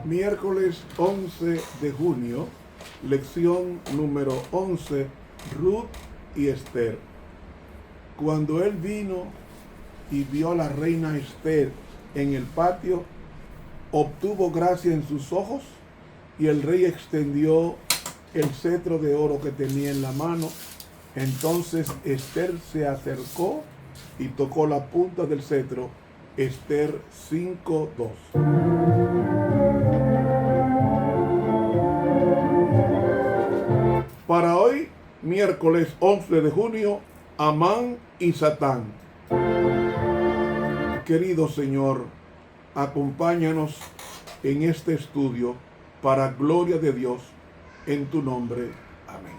Miércoles 11 de junio, lección número 11, Ruth y Esther. Cuando él vino y vio a la reina Esther en el patio, obtuvo gracia en sus ojos, y el rey extendió el cetro de oro que tenía en la mano. Entonces Esther se acercó y tocó la punta del cetro. Esther 5:2. Para hoy, miércoles 11 de junio, Amán y Satán. Querido Señor, acompáñanos en este estudio para gloria de Dios, en tu nombre. Amén.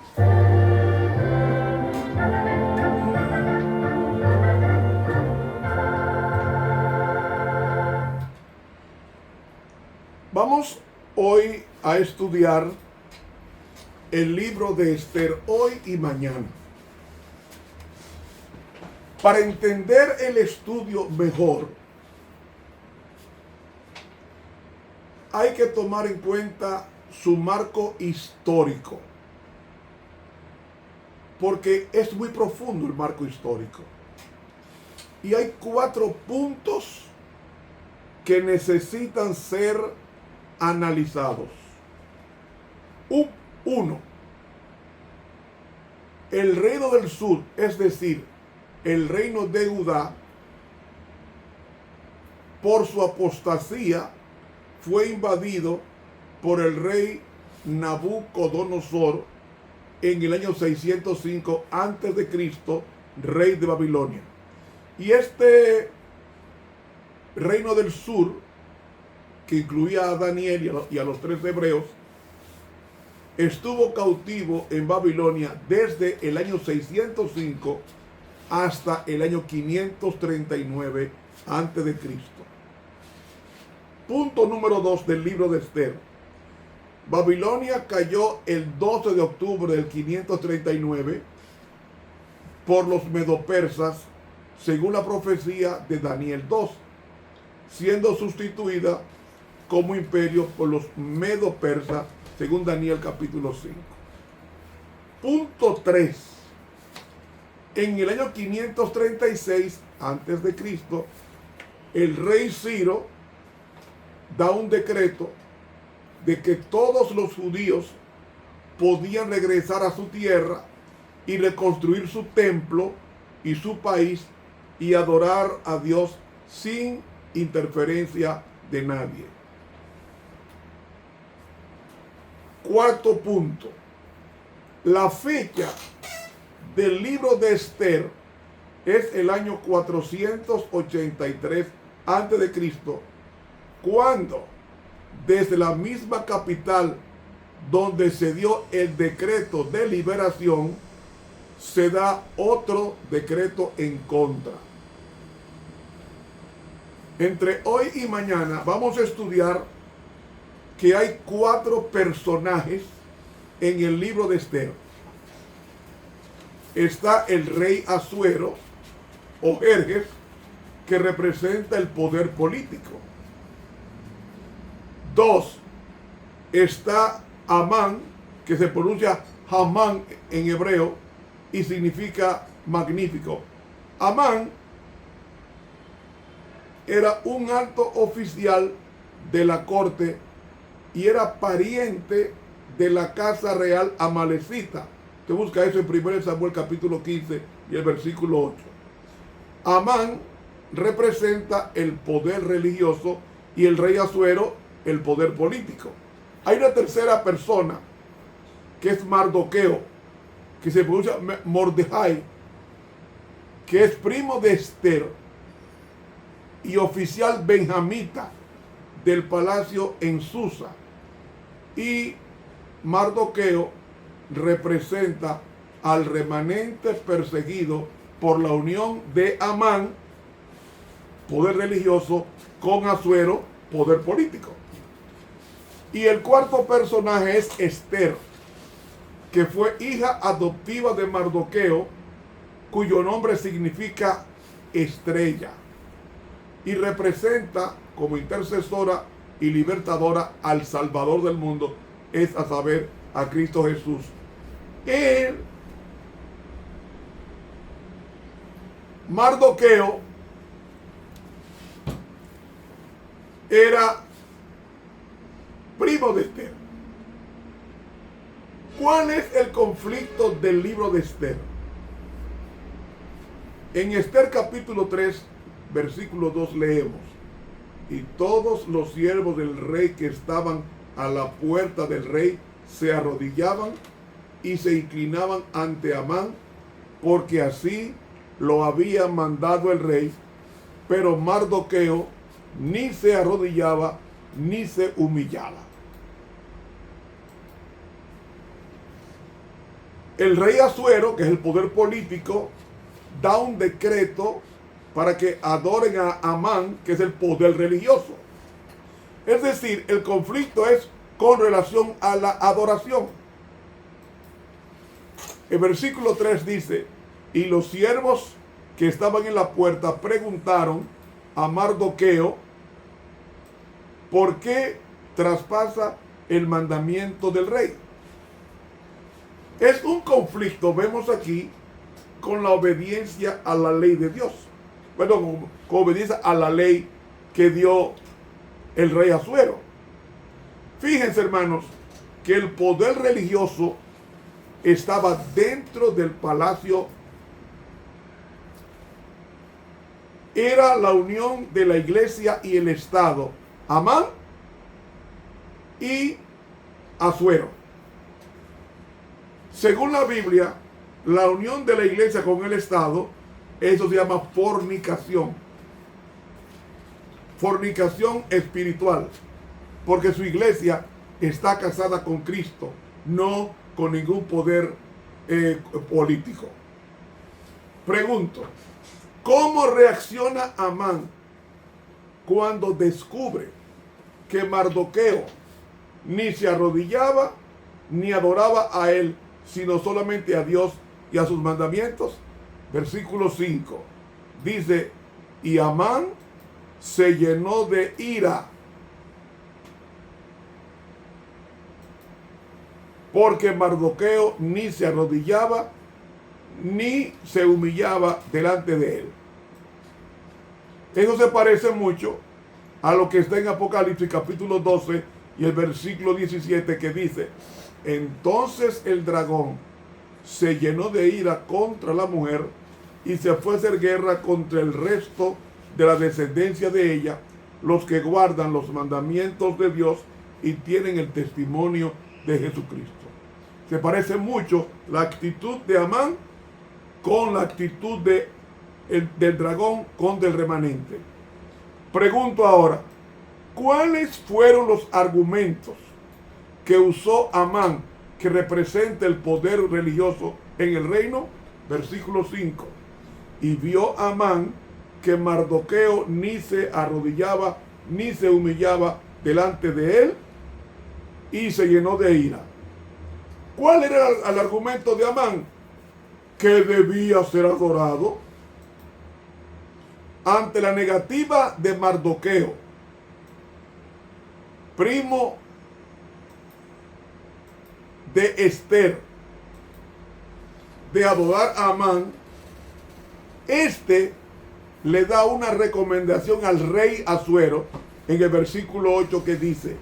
Vamos hoy a estudiar el libro de Esther, hoy y mañana. Para entender el estudio mejor, hay que tomar en cuenta su marco histórico, porque es muy profundo el marco histórico. Y hay 4 puntos que necesitan ser analizados. 1. El reino del sur, es decir, el reino de Judá, por su apostasía, fue invadido por el rey Nabucodonosor en el año 605 a.C., rey de Babilonia. Y este reino del sur, que incluía a Daniel y a los 3 hebreos, estuvo cautivo en Babilonia desde el año 605 hasta el año 539 a.C. Punto número 2 del libro de Esther. Babilonia cayó el 12 de octubre del 539 por los medopersas, según la profecía de Daniel 2, siendo sustituida como imperio por los medopersas, según Daniel capítulo 5. Punto 3. En el año 536 a.C., el rey Ciro da un decreto de que todos los judíos podían regresar a su tierra y reconstruir su templo y su país y adorar a Dios sin interferencia de nadie. 4. punto. La fecha del libro de Esther es el año 483 a.C., cuando desde la misma capital donde se dio el decreto de liberación, se da otro decreto en contra. Entre hoy y mañana vamos a estudiar que hay 4 personajes en el libro de Esther. Está el rey Asuero o Jerjes, que representa el poder político. 2. Está Amán, que se pronuncia Hamán en hebreo y significa magnífico. Amán era un alto oficial de la corte y era pariente de la casa real amalecita. Te busca eso en 1 Samuel capítulo 15 y el versículo 8. Amán representa el poder religioso y el rey Asuero el poder político. Hay una tercera persona que es Mardoqueo, que se pronuncia Mordejai, que es primo de Esther y oficial benjamita del palacio en Susa. Y Mardoqueo representa al remanente perseguido por la unión de Amán, poder religioso, con Asuero, poder político. Y el 4 personaje es Esther, que fue hija adoptiva de Mardoqueo, cuyo nombre significa estrella. y representa como intercesora y libertadora al Salvador del mundo, es a saber, a Cristo Jesús. Él, Mardoqueo, era primo de Esther. ¿Cuál es el conflicto del libro de Esther? En Esther capítulo 3, versículo 2 leemos: y todos los siervos del rey que estaban a la puerta del rey se arrodillaban y se inclinaban ante Amán, porque así lo había mandado el rey. Pero Mardoqueo ni se arrodillaba ni se humillaba. El rey Asuero, que es el poder político, da un decreto para que adoren a Amán, que es el poder religioso. Es decir, el conflicto es con relación a la adoración. El versículo 3 dice: y los siervos que estaban en la puerta preguntaron a Mardoqueo por qué traspasa el mandamiento del rey. Es un conflicto, vemos aquí, con la obediencia a la ley de Dios. Bueno, con obediencia a la ley que dio el rey Asuero. Fíjense, hermanos, que el poder religioso estaba dentro del palacio. Era la unión de la iglesia y el Estado, Amán y Asuero. Según la Biblia, la unión de la iglesia con el Estado, eso se llama fornicación. Fornicación espiritual. Porque su iglesia está casada con Cristo, no con ningún poder político. Pregunto, ¿cómo reacciona Amán cuando descubre que Mardoqueo ni se arrodillaba ni adoraba a él, sino solamente a Dios y a sus mandamientos? Versículo 5 dice: y Amán se llenó de ira, porque Mardoqueo ni se arrodillaba ni se humillaba delante de él. Eso se parece mucho a lo que está en Apocalipsis capítulo 12 y el versículo 17, que dice: entonces el dragón se llenó de ira contra la mujer y se fue a hacer guerra contra el resto de la descendencia de ella, los que guardan los mandamientos de Dios y tienen el testimonio de Jesucristo. Se parece mucho la actitud de Amán con la actitud del dragón con del remanente. Pregunto ahora, ¿cuáles fueron los argumentos que usó Amán, que representa el poder religioso en el reino? Versículo 5. Y vio Amán que Mardoqueo ni se arrodillaba ni se humillaba delante de él, y se llenó de ira. ¿Cuál era el argumento de Amán? Que debía ser adorado. Ante la negativa de Mardoqueo, primo de Esther, de adorar a Amán, le da una recomendación al rey Asuero en el versículo 8, que dice: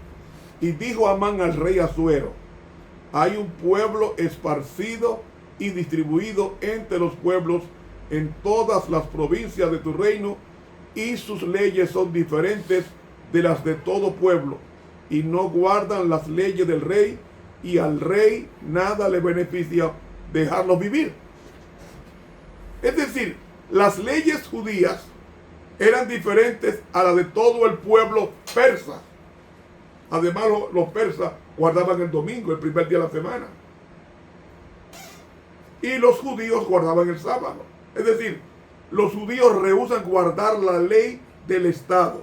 y dijo Amán al rey Asuero: hay un pueblo esparcido y distribuido entre los pueblos en todas las provincias de tu reino, y sus leyes son diferentes de las de todo pueblo, y no guardan las leyes del rey, y al rey nada le beneficia dejarlos vivir. Es decir, las leyes judías eran diferentes a las de todo el pueblo persa. Además, los persas guardaban el domingo, el primer día de la semana, y los judíos guardaban el sábado. Es decir, los judíos rehúsan guardar la ley del Estado,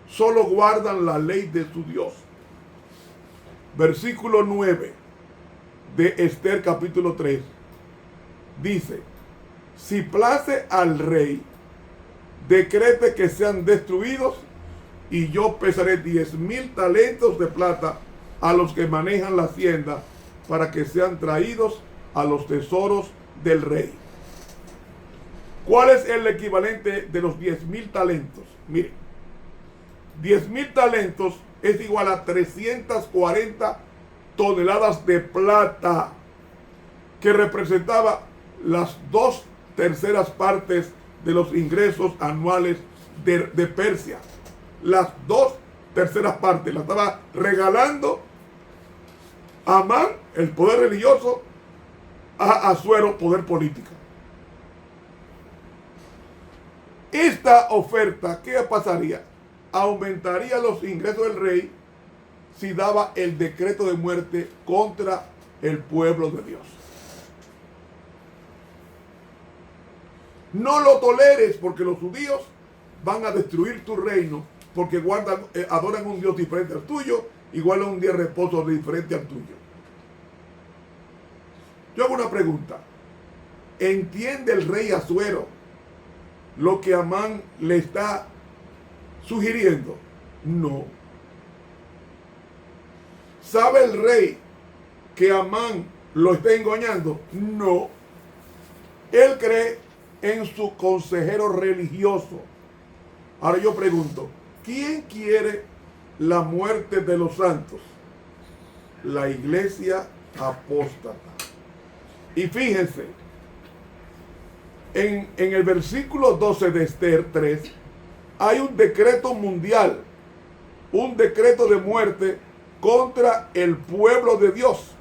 solo guardan la ley de su Dios. Versículo 9 de Esther capítulo 3 dice: si place al rey, decrete que sean destruidos, y yo pesaré 10,000 talentos de plata a los que manejan la hacienda, para que sean traídos a los tesoros del rey. ¿Cuál es el equivalente de los 10,000 talentos? Miren, 10,000 talentos es igual a 340 toneladas de plata, que representaba las 2/3 partes de los ingresos anuales de Persia. Las 2/3 partes la estaba regalando Amán, el poder religioso, a Asuero, poder político. Esta oferta, ¿qué pasaría? Aumentaría los ingresos del rey si daba el decreto de muerte contra el pueblo de Dios. No lo toleres, porque los judíos van a destruir tu reino, porque adoran un Dios diferente al tuyo, igual a un día de reposo diferente al tuyo. Yo hago una pregunta. ¿Entiende el rey Asuero lo que Amán le está sugiriendo? No. ¿Sabe el rey que Amán lo está engañando? No. Él cree en su consejero religioso. Ahora yo pregunto, ¿quién quiere la muerte de los santos? La iglesia apóstata. Y fíjense, en el versículo 12 de Esther 3, hay un decreto mundial, un decreto de muerte contra el pueblo de Dios.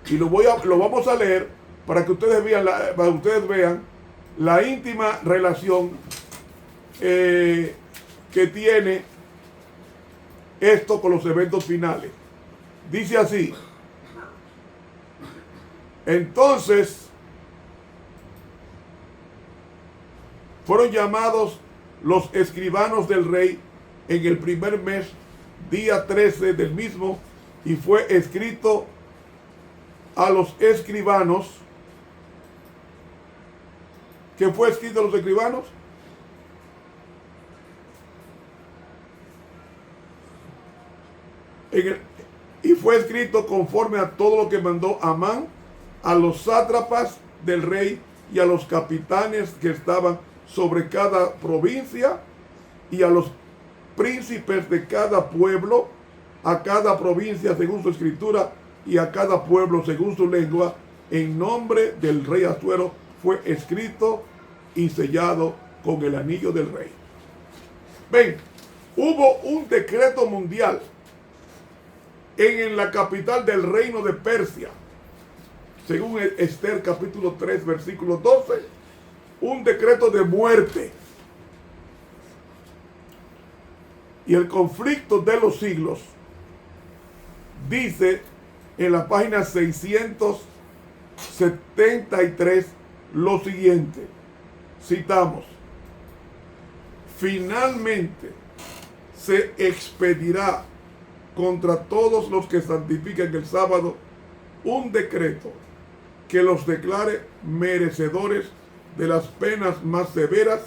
Y lo vamos a leer para que ustedes vean la íntima relación que tiene esto con los eventos finales. Dice así: entonces fueron llamados los escribanos del rey en el primer mes, día 13 del mismo, y fue escrito a los escribanos. ¿Qué fue escrito a los escribanos? Y fue escrito conforme a todo lo que mandó Amán a los sátrapas del rey y a los capitanes que estaban sobre cada provincia, y a los príncipes de cada pueblo, a cada provincia según su escritura, y a cada pueblo según su lengua, en nombre del rey Asuero fue escrito y sellado con el anillo del rey. Ven, hubo un decreto mundial en la capital del reino de Persia, según Esther capítulo 3 versículo 12, un decreto de muerte. Y el conflicto de los siglos dice en la página 673 lo siguiente, citamos: finalmente se expedirá contra todos los que santifiquen el sábado un decreto que los declare merecedores de las penas más severas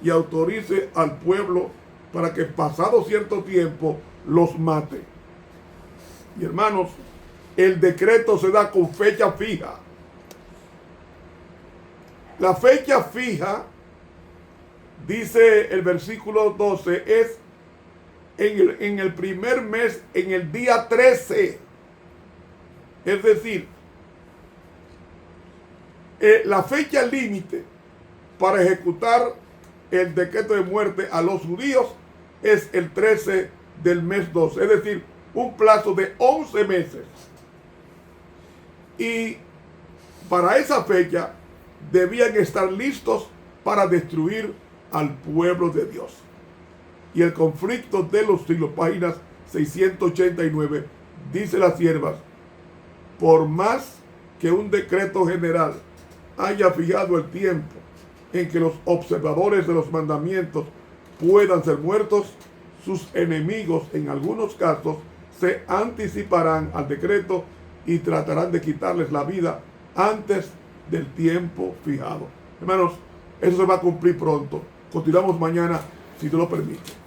y autorice al pueblo para que pasado cierto tiempo los mate. Y hermanos, el decreto se da con fecha fija. La fecha fija, dice el versículo 12, es en el primer mes, en el día 13. Es decir, la fecha límite para ejecutar el decreto de muerte a los judíos es el 13 del mes 12, es decir, un plazo de 11 meses. Y para esa fecha debían estar listos para destruir al pueblo de Dios. Y el conflicto de los siglos, páginas 689, dice las siervas: por más que un decreto general haya fijado el tiempo en que los observadores de los mandamientos puedan ser muertos, sus enemigos en algunos casos se anticiparán al decreto y tratarán de quitarles la vida antes del tiempo fijado. Hermanos, eso se va a cumplir pronto. Continuamos mañana, si Dios lo permite.